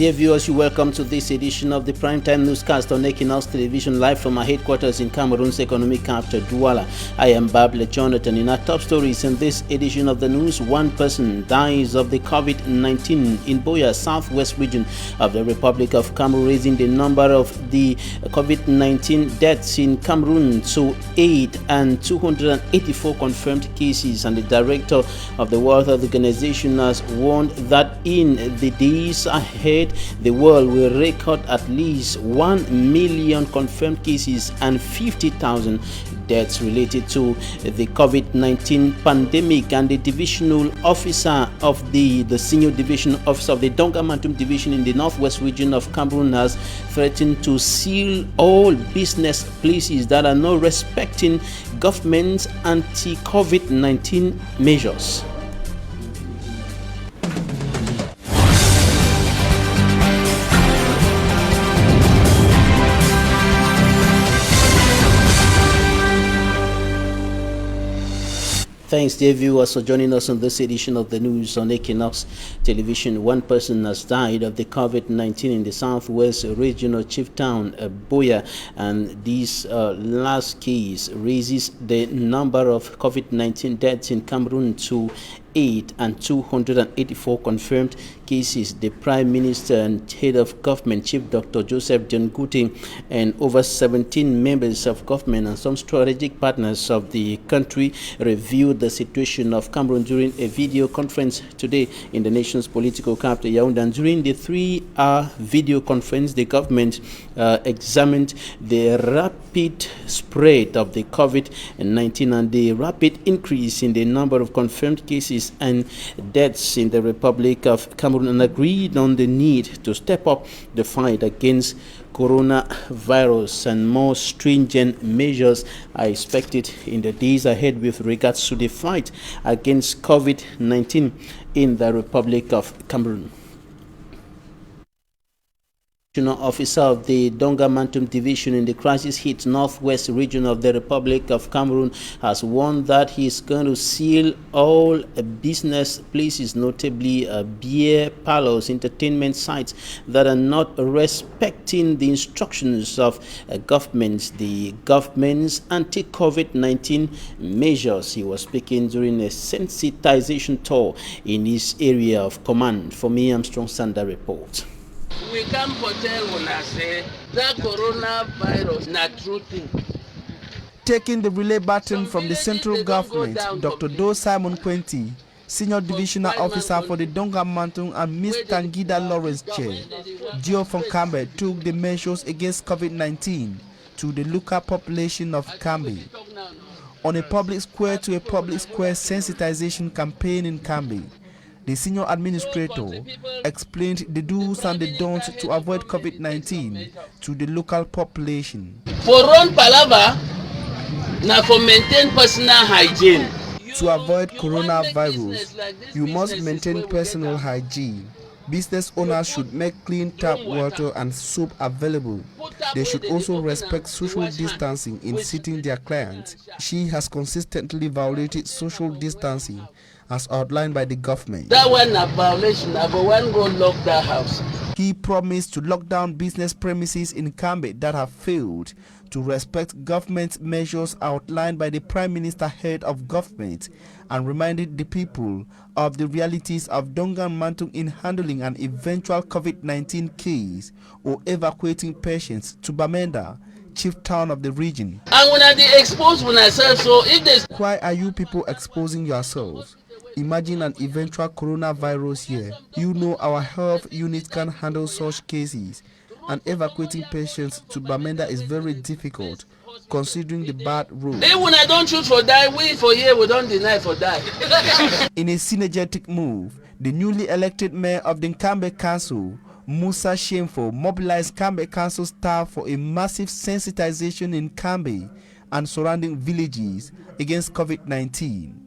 Dear viewers, you welcome to this edition of the Primetime Newscast on Equinox Television, live from our headquarters in Cameroon's economic capital, Douala. I am Babla Jonathan. In our top stories in this edition of the news, one person dies of the COVID-19 in Boya, southwest region of the Republic of Cameroon, raising the number of the COVID-19 deaths in Cameroon to 8 and 284 confirmed cases. And the director of the World Health Organization has warned that in the days ahead, the world will record at least 1 million confirmed cases and 50,000 deaths related to the COVID-19 pandemic. And the divisional officer of the senior division officer of the Dongamantum division in the northwest region of Cameroon has threatened to seal all business places that are not respecting government's anti-COVID-19 measures. Thanks, dear viewers, for joining us on this edition of the news on Equinox Television. One person has died of the COVID-19 in the southwest regional chief town, Boya, and this last case raises the number of COVID-19 deaths in Cameroon to 8 and 284 confirmed cases. The Prime Minister and Head of Government, Chief Dr. Joseph Diongute, and over 17 members of government and some strategic partners of the country reviewed the situation of Cameroon during a video conference today in the nation's political capital, Yaoundé. And during the 3-hour video conference, the government examined the rapid spread of the COVID-19 and the rapid increase in the number of confirmed cases and deaths in the Republic of Cameroon, and agreed on the need to step up the fight against coronavirus, and more stringent measures are expected in the days ahead with regards to the fight against COVID-19 in the Republic of Cameroon. Officer of the Dongamantum division in the crisis-hit northwest region of the Republic of Cameroon has warned that he is going to seal all business places, notably beer parlors, entertainment sites that are not respecting the instructions of the government's anti-COVID-19 measures. He was speaking during a sensitization tour in his area of command. For me, Armstrong Sander report. We come for tell when I say that coronavirus not true thing. Taking the relay baton from the central government, Dr. Do Simon Quenti, Senior Divisional Officer for the Dongamantum, and Ms. Tangida Lawrence Chair, Gio from Kamer, took the measures against COVID-19 to the local population of Kamer. On a public square to a public square sensitization campaign in Kamer, the senior administrator explained the do's and the don'ts to avoid COVID-19 to the local population. For run palava, now for maintain personal hygiene. To avoid coronavirus, you must maintain personal hygiene. Business owners should make clean tap water and soap available. They should also respect social distancing in seating their clients. She has consistently violated social distancing as outlined by the government. That one a violation. I go one go lock that house. He promised to lock down business premises in Kamer that have failed to respect government measures outlined by the Prime Minister, Head of Government, and reminded the people of the realities of Dongamantum in handling an eventual COVID-19 case or evacuating patients to Bamenda, chief town of the region. And when they expose ourselves, so if there's... Why are you people exposing yourselves? Imagine an eventual coronavirus here. You know our health unit can handle such cases, and evacuating patients to Bamenda is very difficult considering the bad road. Even when I don't choose for die, we for here we don't deny for die. In a synergetic move, the newly elected mayor of the Kamer Council, Musa Shameful, mobilized Kamer Council staff for a massive sensitization in Kamer and surrounding villages against COVID-19.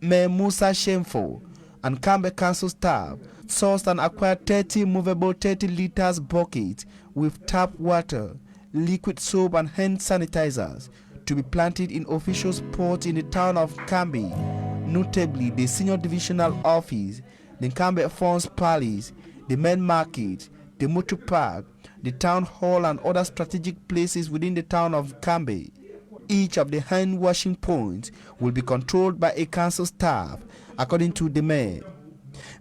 Mayor Musa Shameful and Kamer Council staff sourced and acquired 30 movable 30 liters buckets with tap water, liquid soap and hand sanitizers to be planted in official spots in the town of Kamer, notably the Senior Divisional Office, the Kamer Funds Palace, the Main Market, the motor park, the town hall and other strategic places within the town of Kmer. Each of the hand washing points will be controlled by a council staff, according to the mayor.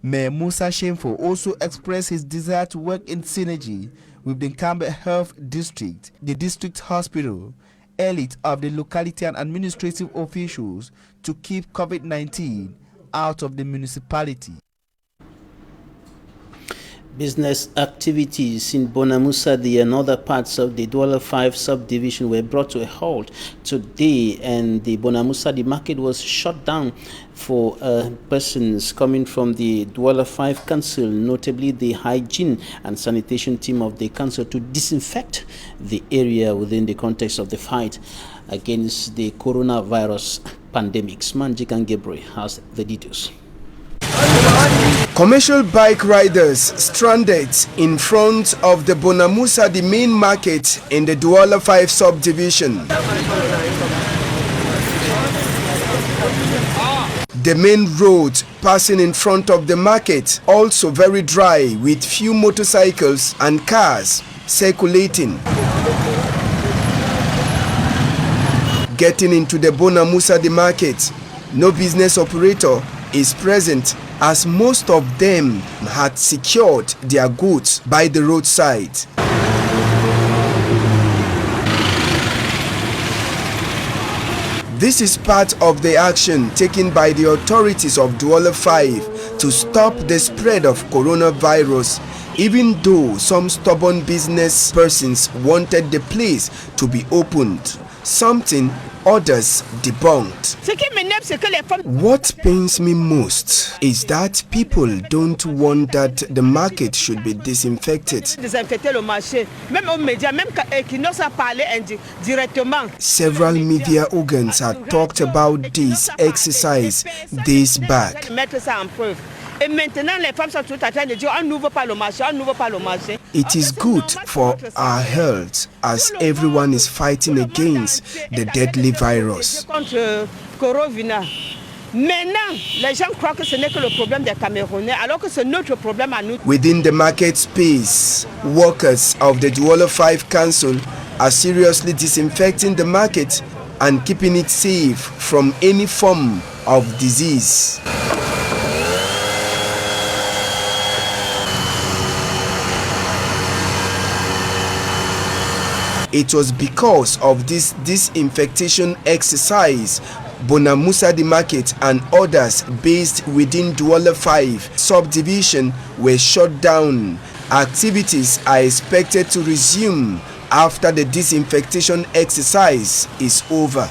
Mayor Musa Shemfo also expressed his desire to work in synergy with the Kmer Health District, the district hospital, elite of the locality and administrative officials to keep COVID-19 out of the municipality. Business activities in Bonamusadi and other parts of the Douala 5 subdivision were brought to a halt today, and the Bonamusadi market was shut down for persons coming from the Douala 5 council, notably the hygiene and sanitation team of the council, to disinfect the area within the context of the fight against the coronavirus pandemic. Manjikan Gebre has the details. Commercial bike riders stranded in front of the Bonamusa, the main market in the Douala 5 subdivision. The main road passing in front of the market also very dry, with few motorcycles and cars circulating. Getting into the Bonamusa, the market, no business operator is present, as most of them had secured their goods by the roadside. This is part of the action taken by the authorities of Douala 5 to stop the spread of coronavirus, even though some stubborn business persons wanted the place to be opened, something others debunked. What pains me most is that people don't want that the market should be disinfected. Several media organs had talked about this exercise days back. It is good for our health, as everyone is fighting against the deadly virus. Within the market space, workers of the Douala 5 Council are seriously disinfecting the market and keeping it safe from any form of disease. It was because of this disinfection exercise, Bonamusa the market and others based within Douala 5 subdivision were shut down. Activities are expected to resume after the disinfection exercise is over.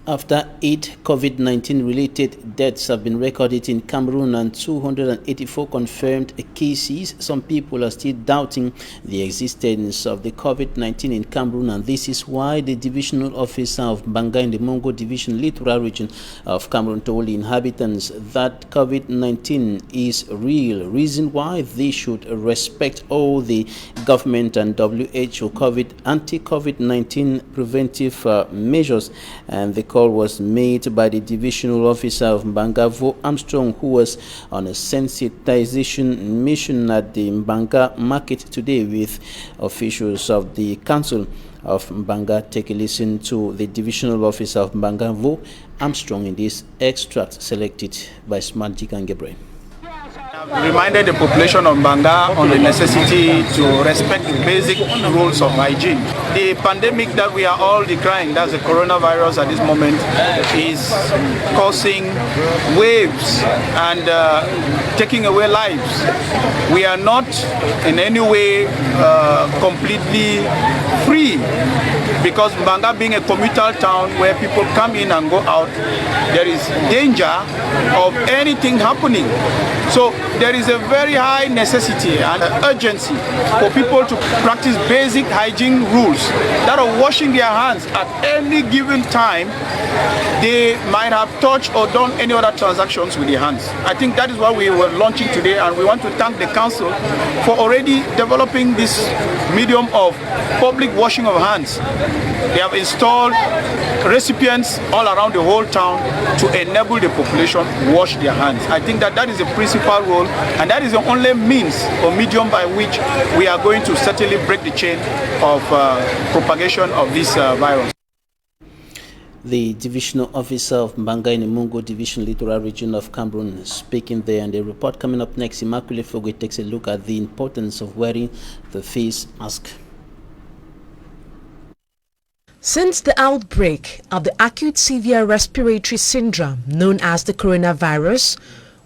After 8 COVID-19 related deaths have been recorded in Cameroon and 284 confirmed cases, some people are still doubting the existence of the COVID-19 in Cameroon, and this is why the divisional officer of Banga in the Mongo Division Littoral region of Cameroon told the inhabitants that COVID-19 is real, reason why they should respect all the government and WHO anti-COVID-19 preventive measures. And the call was made by the divisional officer of Mbanga, Vo Armstrong, who was on a sensitization mission at the Mbanga market today with officials of the council of Mbanga. Take a listen to the divisional officer of Mbanga, Vo Armstrong, in this extract selected by Smartjik and Gabriel. Reminded the population of Banga on the necessity to respect the basic rules of hygiene. The pandemic that we are all decrying, that's the coronavirus at this moment, is causing waves and taking away lives. We are not in any way completely free, because Banga being a commuter town where people come in and go out, there is danger of anything happening. So there is a very high necessity and urgency for people to practice basic hygiene rules that of washing their hands at any given time they might have touched or done any other transactions with their hands. I think that is what we were launching today, and we want to thank the council for already developing this medium of public washing of hands. They have installed recipients all around the whole town to enable the population wash their hands. I think that that is the principal role, and that is the only means or medium by which we are going to certainly break the chain of propagation of this virus. The divisional officer of Mbanga in the Mungo Division Littoral Region of Cameroon speaking there, and the report coming up next. Immaculate Fogwe takes a look at the importance of wearing the face mask. Since the outbreak of the acute severe respiratory syndrome known as the coronavirus,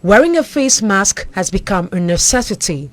wearing a face mask has become a necessity.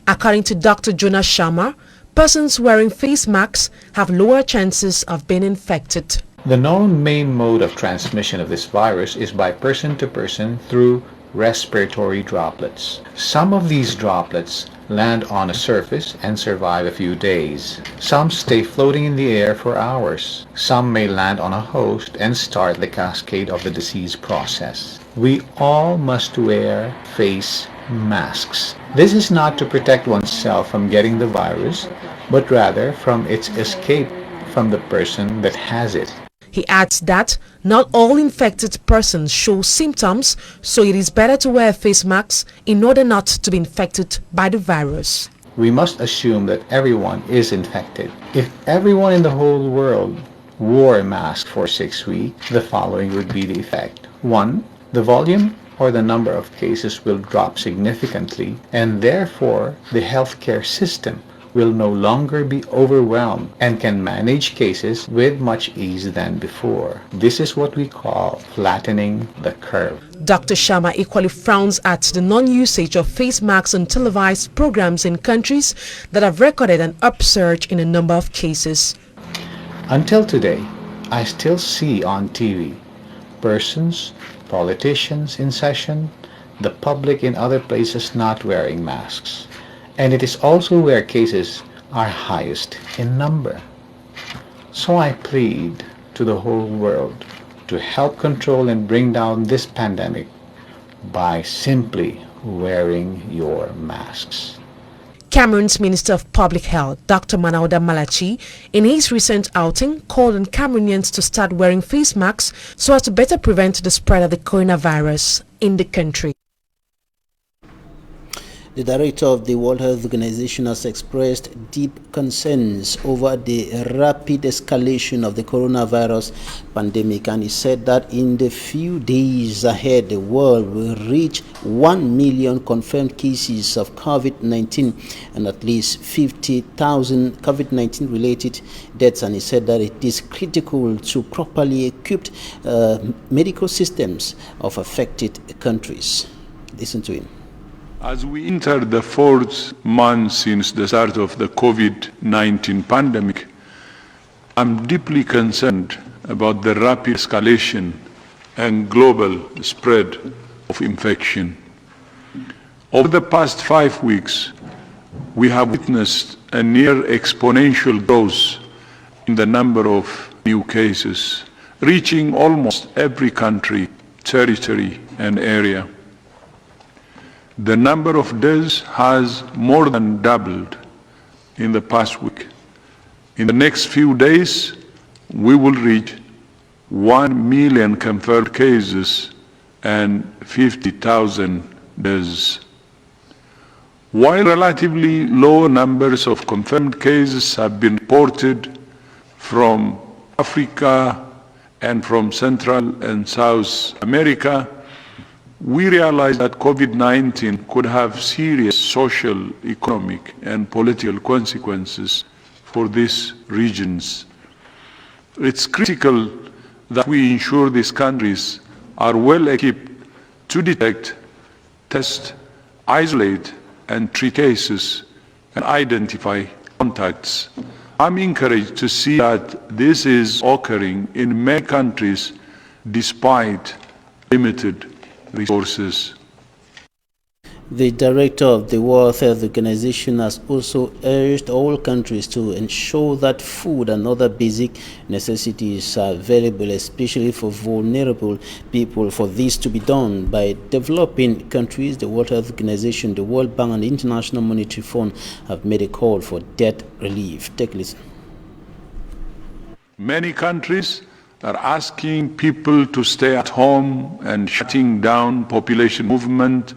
According to Dr. Jonas Sharma, persons wearing face masks have lower chances of being infected. The known main mode of transmission of this virus is by person to person through respiratory droplets. Some of these droplets land on a surface and survive a few days. Some stay floating in the air for hours. Some may land on a host and start the cascade of the disease process. We all must wear face masks. This is not to protect oneself from getting the virus, but rather from its escape from the person that has it. He adds that not all infected persons show symptoms, so it is better to wear a face mask in order not to be infected by the virus. We must assume that everyone is infected. If everyone in the whole world wore a mask for 6 weeks, the following would be the effect. 1. The volume or the number of cases will drop significantly, and therefore the healthcare system will no longer be overwhelmed and can manage cases with much ease than before. This is what we call flattening the curve. Dr. Sharma equally frowns at the non-usage of face masks on televised programs in countries that have recorded an upsurge in a number of cases. Until today, I still see on TV persons, politicians in session, the public in other places not wearing masks. And it is also where cases are highest in number. So I plead to the whole world to help control and bring down this pandemic by simply wearing your masks. Cameroon's Minister of Public Health, Dr. Manauda Malachi, in his recent outing, called on Cameroonians to start wearing face masks so as to better prevent the spread of the coronavirus in the country. The director of the World Health Organization has expressed deep concerns over the rapid escalation of the coronavirus pandemic, and he said that in the few days ahead, the world will reach 1 million confirmed cases of COVID-19 and at least 50,000 COVID-19 related deaths. And he said that it is critical to properly equip medical systems of affected countries. Listen to him. As we enter the 4th month since the start of the COVID-19 pandemic, I'm deeply concerned about the rapid escalation and global spread of infection. Over the past 5 weeks, we have witnessed a near exponential growth in the number of new cases, reaching almost every country, territory, and area. The number of deaths has more than doubled in the past week. In the next few days, we will reach 1 million confirmed cases and 50,000 deaths. While relatively low numbers of confirmed cases have been reported from Africa and from Central and South America, we realize that COVID-19 could have serious social, economic, and political consequences for these regions. It's critical that we ensure these countries are well equipped to detect, test, isolate, and treat cases and identify contacts. I'm encouraged to see that this is occurring in many countries despite limited resources. The director of the World Health Organization has also urged all countries to ensure that food and other basic necessities are available, especially for vulnerable people. For this to be done by developing countries, the World Health Organization, the World Bank, and the International Monetary Fund have made a call for debt relief. Take a listen. Many countries are asking people to stay at home and shutting down population movement,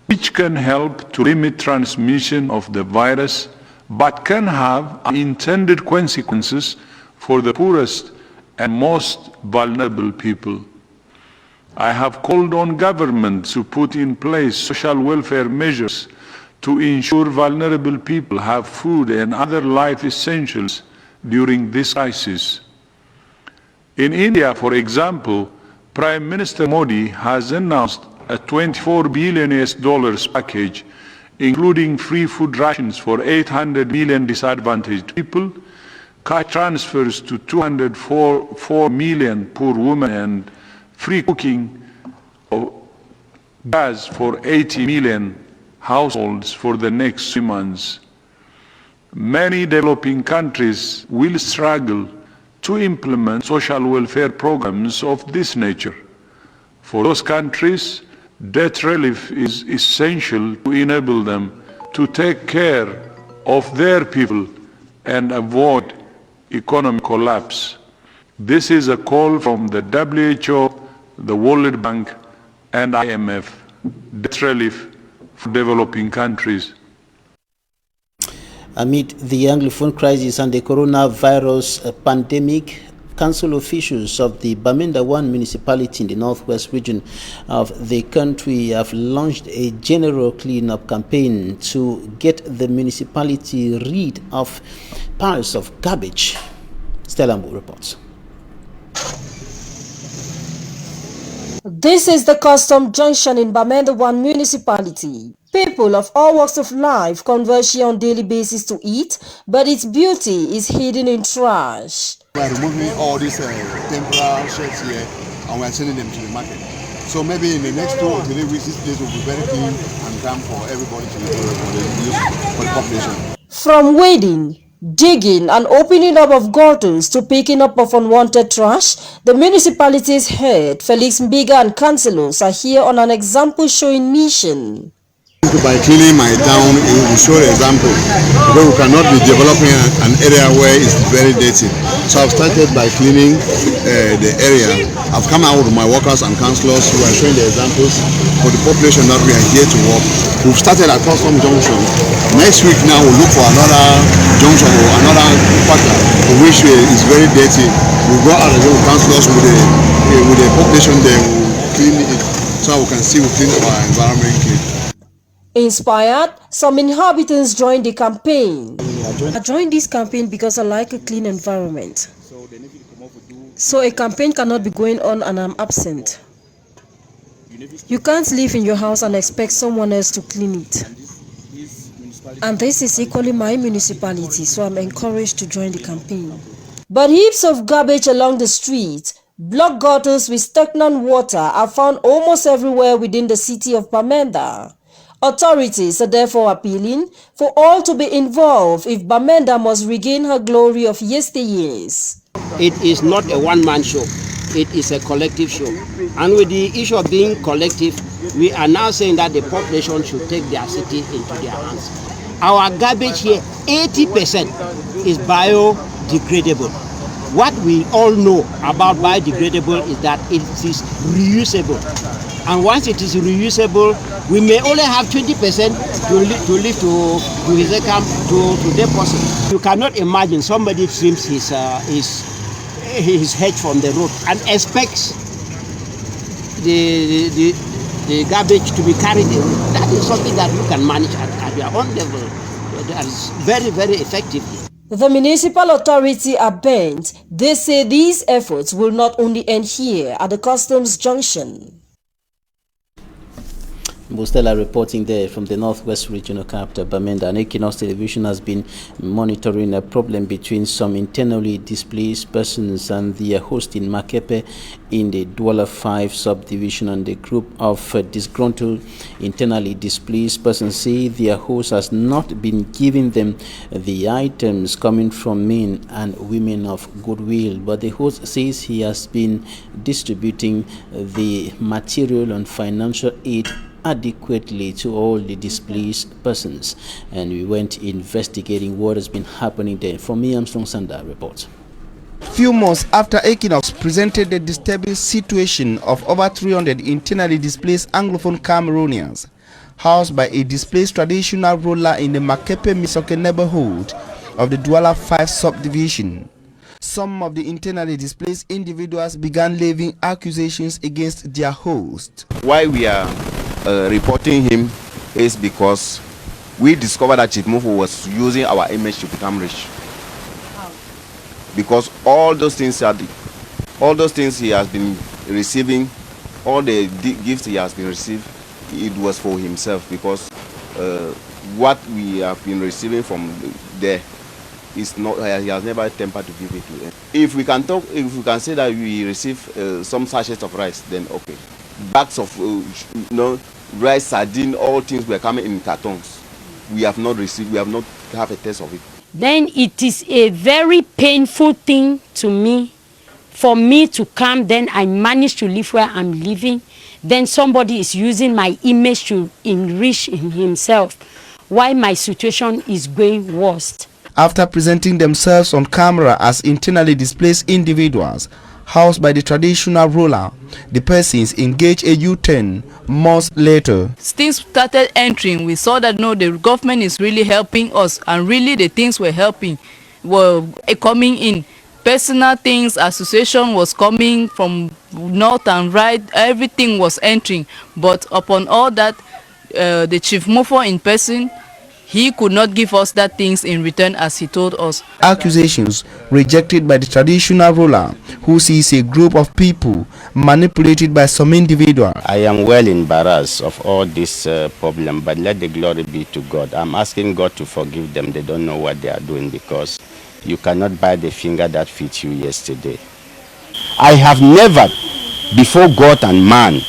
which can help to limit transmission of the virus, but can have unintended consequences for the poorest and most vulnerable people. I have called on governments to put in place social welfare measures to ensure vulnerable people have food and other life essentials during this crisis. In India, for example, Prime Minister Modi has announced a $24 billion package, including free food rations for 800 million disadvantaged people, cash transfers to 204 million poor women, and free cooking of gas for 80 million households for the next 3 months. Many developing countries will struggle to implement social welfare programs of this nature. For those countries, debt relief is essential to enable them to take care of their people and avoid economic collapse. This is a call from the WHO, the World Bank, and IMF. Debt relief for developing countries. Amid the Anglophone crisis and the coronavirus pandemic, council officials of the Bamenda 1 municipality in the northwest region of the country have launched a general cleanup campaign to get the municipality rid of piles of garbage. Stella Mbo reports. This is the custom junction in Bamenda 1 municipality. People of all walks of life converge here on daily basis to eat, but its beauty is hidden in trash. We are removing all these temporary sheds here and we are sending them to the market. So maybe in the next 2 or 3 weeks, this place will be very clean and calm for everybody to use for the population. From wading, digging and opening up of gutters to picking up of unwanted trash, the municipality's head, Felix Mbiga, and councillors are here on an example showing mission. By cleaning my town, it will show the example, because we cannot be developing an area where it's very dirty. So I've started by cleaning the area. I've come out with my workers and councillors who are showing the examples for the population that we are here to work. We've started at Custom Junction. Next week now we'll look for another junction or another quarter which is very dirty. We'll go out again with councillors with the population there, we'll clean it so we can see we clean our environment clean. Inspired, some inhabitants joined the campaign. I joined this campaign because I like a clean environment. So a campaign cannot be going on and I'm absent. You can't live in your house and expect someone else to clean it. And this is equally my municipality, so I'm encouraged to join the campaign. But heaps of garbage along the streets, blocked gutters with stagnant water are found almost everywhere within the city of Bamenda. Authorities are therefore appealing for all to be involved if Bamenda must regain her glory of yesteryears. It is not a one-man show. It is a collective show. And with the issue of being collective, we are now saying that the population should take their city into their hands. Our garbage here, 80% is biodegradable. What we all know about biodegradable is that it is reusable. And once it is reusable, we may only have 20% to leave to his account to deposit. You cannot imagine somebody trims his hedge from the road and expects the garbage to be carried away. That is something that you can manage at your own level. That is very, very effective. The municipal authority are bent. They say these efforts will not only end here at the customs junction. Bustela reporting there from the Northwest Regional Capital, Bamenda. And Equinox Television has been monitoring a problem between some internally displaced persons and their host in Makepe in the Douala 5 subdivision, and the group of disgruntled internally displaced persons say their host has not been giving them the items coming from men and women of goodwill, but the host says he has been distributing the material and financial aid adequately to all the displaced persons. And we went investigating what has been happening there. From me, Armstrong Sanda reports. Few months after Equinox presented the disturbing situation of over 300 internally displaced Anglophone Cameroonians housed by a displaced traditional ruler in the Makepe Misoke neighborhood of the Douala 5 subdivision, some of the internally displaced individuals began levying accusations against their host. Why we are reporting him is because we discovered that Chief Mufo was using our image to become rich. Because all those things he has been receiving, all the gifts he has been receiving, it was for himself. Because what we have been receiving from there is not, he has never attempted to give it to them. If we can say that we receive some sachets of rice, then okay. Bags of rice, sardine, all things were coming in cartons. We have not received, we have not have a taste of it. Then it is a very painful thing to me, for me to come, then I manage to live where I'm living, then somebody is using my image to enrich himself, while my situation is going worse. After presenting themselves on camera as internally displaced individuals housed by the traditional ruler, the persons engaged a U-turn months later. Things started entering. We saw that no, the government is really helping us, and really the things were helping were coming in. Personal things, association was coming from north and right, everything was entering. But upon all that, the Chief Mufo in person, he could not give us that things in return as he told us. Accusations rejected by the traditional ruler, who sees a group of people manipulated by some individual. I am well embarrassed of all this problem, but let the glory be to God. I'm asking God to forgive them. They don't know what they are doing, because you cannot buy the finger that fit you yesterday. I have never, before God and man,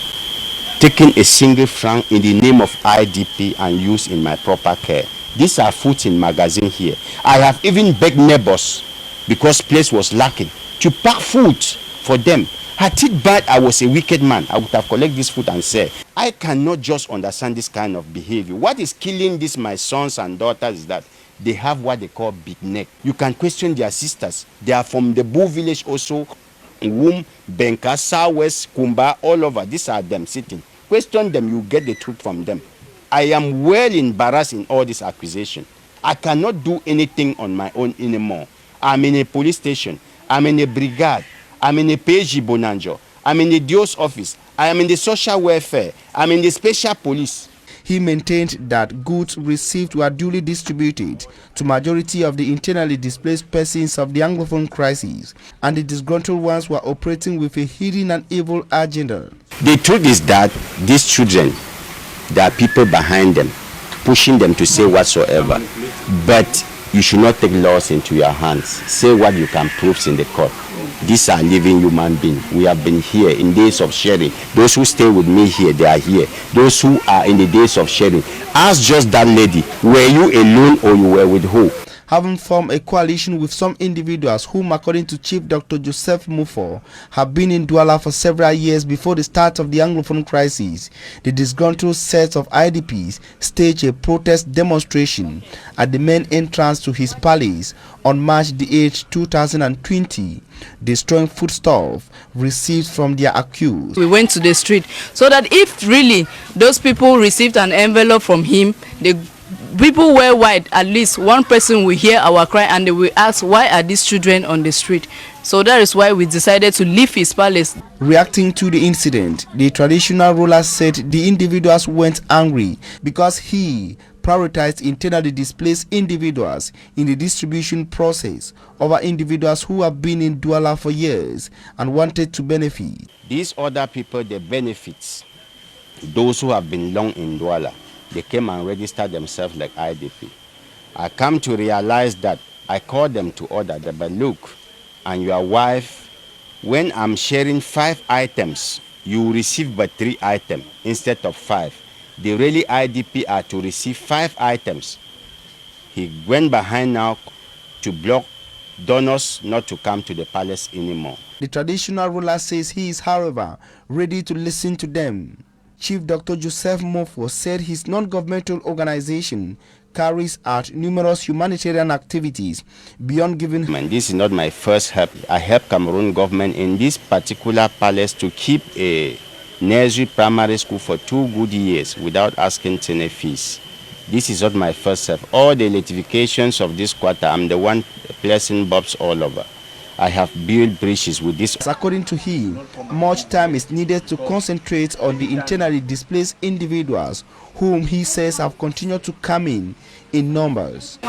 taken a single franc in the name of IDP and used in my proper care. These are food in magazine here. I have even begged neighbors, because place was lacking, to pack food for them. Had it bad, I was a wicked man, I would have collected this food and say, I cannot just understand this kind of behavior. What is killing this, my sons and daughters, is that they have what they call big neck. You can question their sisters. They are from the Boo village also, Wum, Benka, Southwest, Kumba, all over. These are them sitting. Question them, you get the truth from them. I am well embarrassed in all this accusation. I cannot do anything on my own anymore. I'm in a police station. I'm in a brigade. I'm in a PG Bonanjo. I'm in the DO's office. I am in the social welfare. I'm in the special police. He maintained that goods received were duly distributed to majority of the internally displaced persons of the Anglophone crisis, and the disgruntled ones were operating with a hidden and evil agenda. The truth is that these children, there are people behind them, pushing them to say whatsoever. But you should not take laws into your hands. Say what you can prove in the court. These are living human beings. We have been here in days of sharing. Those who stay with me here, they are here. Those who are in the days of sharing. Ask just that lady, were you alone or you were with who? Having formed a coalition with some individuals whom, according to Chief Dr. Joseph Mufo, have been in Douala for several years before the start of the Anglophone crisis, the disgruntled set of IDPs staged a protest demonstration at the main entrance to his palace on March the 8th, 2020, destroying foodstuff received from their accused. We went to the street so that if really those people received an envelope from him, the people worldwide, at least one person will hear our cry and they will ask, why are these children on the street? So that is why we decided to leave his palace. Reacting to the incident, the traditional ruler said the individuals went angry because he prioritized internally displaced individuals in the distribution process over individuals who have been in Douala for years and wanted to benefit. These other people, they benefit. those who have been long in Douala, they came and registered themselves like IDP. I come to realize that I called them to order that, but look, and your wife, when I'm sharing 5 items, you receive but 3 items instead of 5. The really IDP are to receive 5 items. He went behind now to block donors not to come to the palace anymore. The traditional ruler says he is, however, ready to listen to them. Chief Dr. Joseph Mofo said his non-governmental organization carries out numerous humanitarian activities beyond giving. This is not my first help. I help Cameroon government in this particular palace to keep a nursery primary school for 2 good years without asking any fees. This is not my first help. All the electrifications of this quarter, I'm the one placing bulbs all over. I have built bridges with this. According to him, much time is needed to concentrate on the internally displaced individuals whom he says have continued to come in numbers.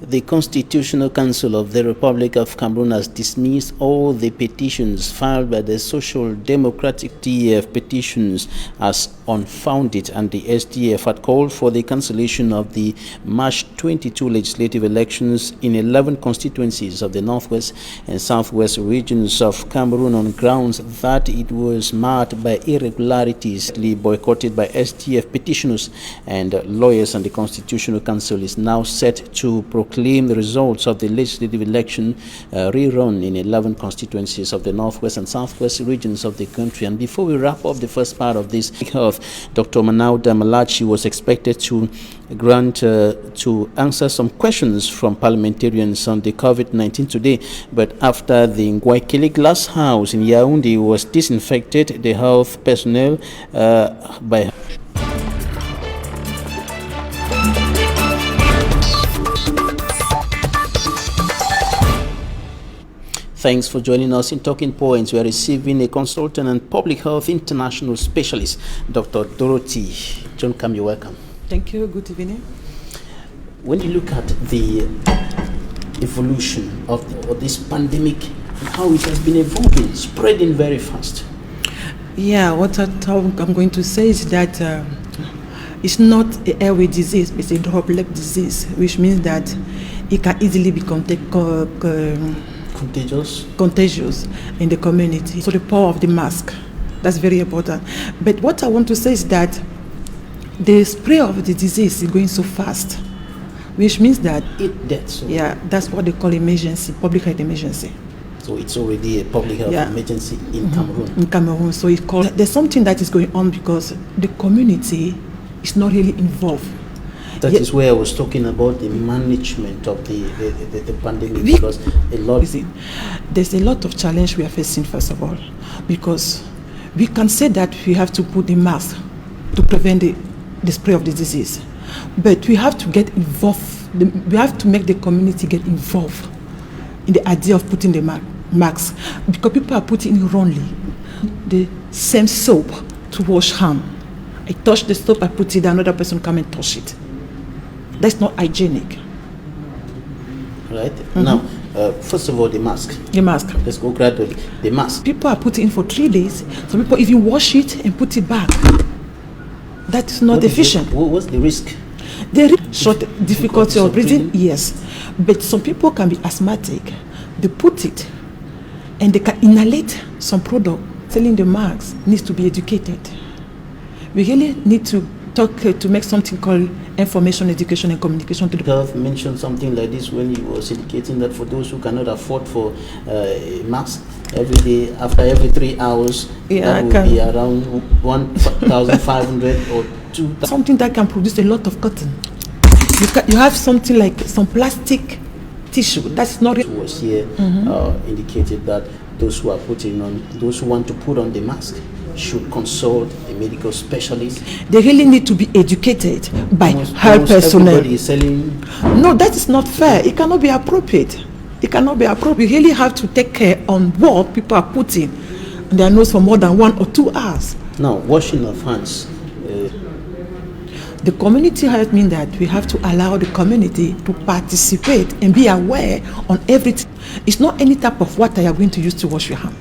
The Constitutional Council of the Republic of Cameroon has dismissed all the petitions filed by the Social Democratic TF petitions as unfounded, and the SDF had called for the cancellation of the March 22 legislative elections in 11 constituencies of the northwest and southwest regions of Cameroon on grounds that it was marked by irregularities, boycotted by SDF petitioners and lawyers. And the Constitutional Council is now set to proclaim the results of the legislative election rerun in 11 constituencies of the northwest and southwest regions of the country. And before we wrap up the first part of this health, Dr. Manauda Malachi was expected to to answer some questions from parliamentarians on the COVID-19 today, but after the Ngwaikele Glass House in Yaoundé was disinfected, the health personnel by Thanks for joining us in Talking Points. We are receiving a consultant and public health international specialist, Dr. Dorothy John Kamer. You're welcome. Thank you. Good evening. When you look at the evolution of this pandemic and how it has been evolving, spreading very fast. Yeah, what I'm going to say is that it's not an airway disease, it's a droplet disease, which means that it can easily be contagious in the community. So the power of the mask, that's very important. But what I want to say is that the spread of the disease is going so fast, which means that yeah, that's what they call emergency, public health emergency. So it's already a public health emergency in Cameroon. In Cameroon, so it's called. There's something that is going on because the community is not really involved. That is where I was talking about the management of the pandemic, because there's a lot of challenge we are facing, first of all, because we can say that we have to put the mask to prevent the spread of the disease, but we have to get involved. We have to make the community get involved in the idea of putting the mask, because people are putting it wrongly. The same soap to wash hand. I touch the soap, I put it, another person come and touch it. That's not hygienic. Right. Now, first of all, the mask. The mask. Let's go gradually. The mask. People are putting it for 3 days. Some people even wash it and put it back. That is not efficient. What's the risk? The short difficulty of breathing, yes. But some people can be asthmatic. They put it and they can inhalate some product. Selling the mask needs to be educated. We really need to talk to make something called information, education, and communication to the health. Mentioned something like this when he was indicating that for those who cannot afford for a mask every day, after every 3 hours, that will be around 1,500 or 2,000. Something that can produce a lot of cotton. You have something like some plastic tissue. That's not. Was here indicated that those who want to put on the mask should consult a medical specialist. They really need to be educated by health personnel. Everybody is selling. No, that is not fair. It cannot be appropriate. It cannot be appropriate. You really have to take care on what people are putting in their nose for more than 1 or 2 hours. Now, washing of hands. The community health means that we have to allow the community to participate and be aware on everything. It's not any type of water you are going to use to wash your hand.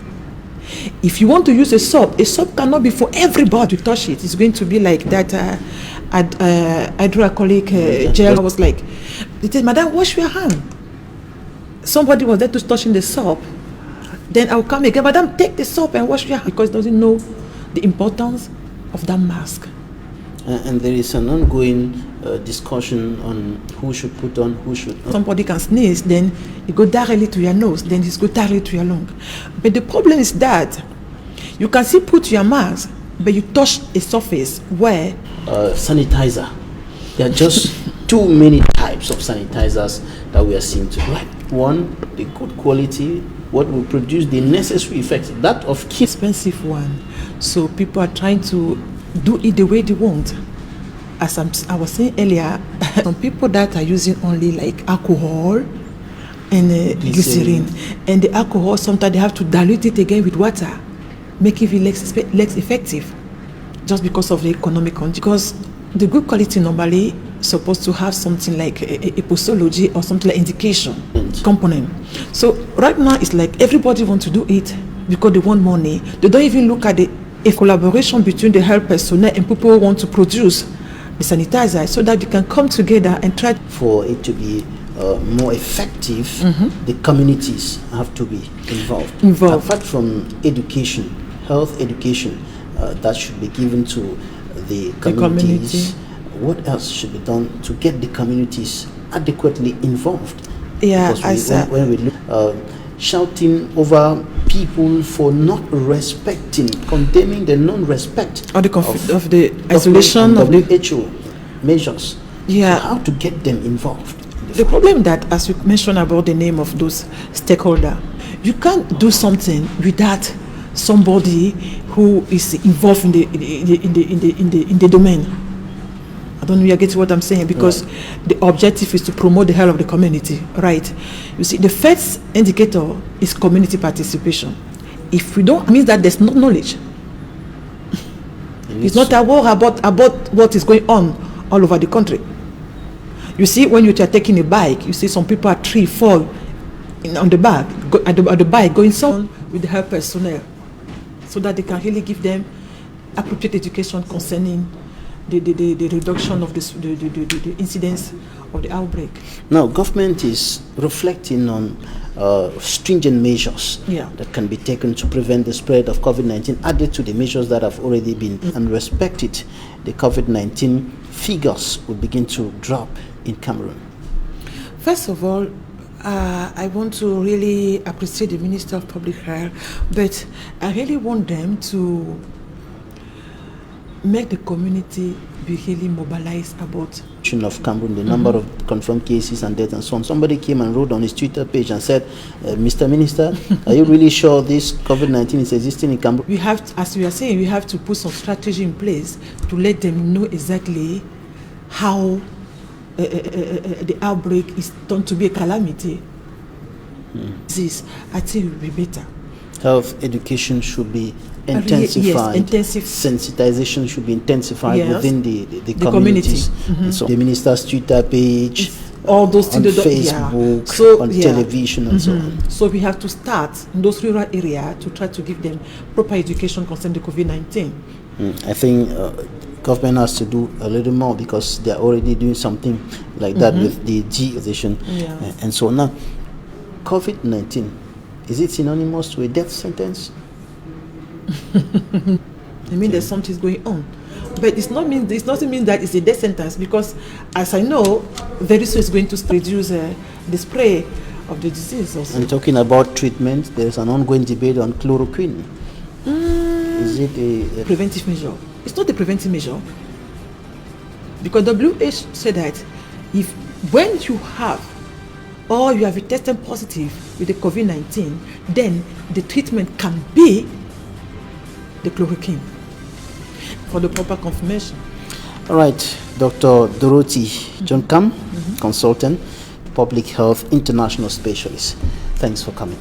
If you want to use a soap cannot be for everybody to touch it. It's going to be like that hydroalcoholic gel. I was like, it said, Madam, wash your hand. Somebody was there to touching the soap. Then I'll come again, Madam, take the soap and wash your hand, because it doesn't know the importance of that mask. And there is an ongoing discussion on who should put on, who should not. Somebody can sneeze, then it goes directly to your nose, then it goes directly to your lung. But the problem is that you can still put your mask, but you touch a surface where... sanitizer. There are just too many types of sanitizers that we are seeing today. One, the good quality, what will produce the necessary effects, that of expensive one. So people are trying to do it the way they want. As I was saying earlier, some people that are using only like alcohol and glycerin, and the alcohol sometimes they have to dilute it again with water, make it less effective, just because of the economic condition. Because the good quality normally supposed to have something like a posology or something like indication component. So right now it's like everybody wants to do it because they want money. They don't even look at a collaboration between the health personnel and people who want to produce the sanitizer, so that they can come together and try. For it to be more effective, the communities have to be involved. Apart from education, health education, that should be given to the communities. What else should be done to get the communities adequately involved? Yeah, because when we look, shouting over people for not respecting, condemning the non-respect of the isolation of the WHO measures. Yeah, so how to get them involved? The problem that, as you mentioned about the name of those stakeholders, you can't do something without somebody who is involved in the domain. I don't know if you get what I'm saying, because the objective is to promote the health of the community, right? You see, the first indicator is community participation. If we don't, it means that there's no knowledge. It's not aware about what is going on all over the country. You see, when you are taking a bike, you see some people are 3-4 on the back, at the bike, going on with the health personnel, so that they can really give them appropriate education concerning the reduction of the incidence of the outbreak. Now, government is reflecting on stringent measures that can be taken to prevent the spread of COVID-19, added to the measures that have already been unrespected. The COVID-19 figures will begin to drop in Cameroon. First of all, I want to really appreciate the Minister of Public Health, but I really want them to make the community be really mobilized about of Cameroon, the number of confirmed cases and deaths and so on. Somebody came and wrote on his Twitter page and said, Mr. Minister, are you really sure this COVID-19 is existing in Cameroon? We have to, as we are saying, we have to put some strategy in place to let them know exactly how the outbreak is done to be a calamity. This, I think, will be better. Health education should be intensified. Intensive sensitization should be intensified within the communities. And so the minister's Twitter page, all those on Facebook, on television, and so on. So we have to start in those rural areas to try to give them proper education concerning the COVID-19. I think government has to do a little more, because they are already doing something like that with the G position and so on. Now, COVID-19, is it synonymous to a death sentence? I mean, there's something going on, but it doesn't mean that it's a death sentence, because, as I know, very soon it's going to reduce the spread of the disease also. And talking about treatment, there's an ongoing debate on chloroquine. Is it a preventive measure? It's not a preventive measure, because WHO said that when you have or you have tested positive with the COVID-19, then the treatment can be the chloroquine for the proper confirmation. All right, Dr. Dorothy John Kam, consultant, public health international specialist. Thanks for coming.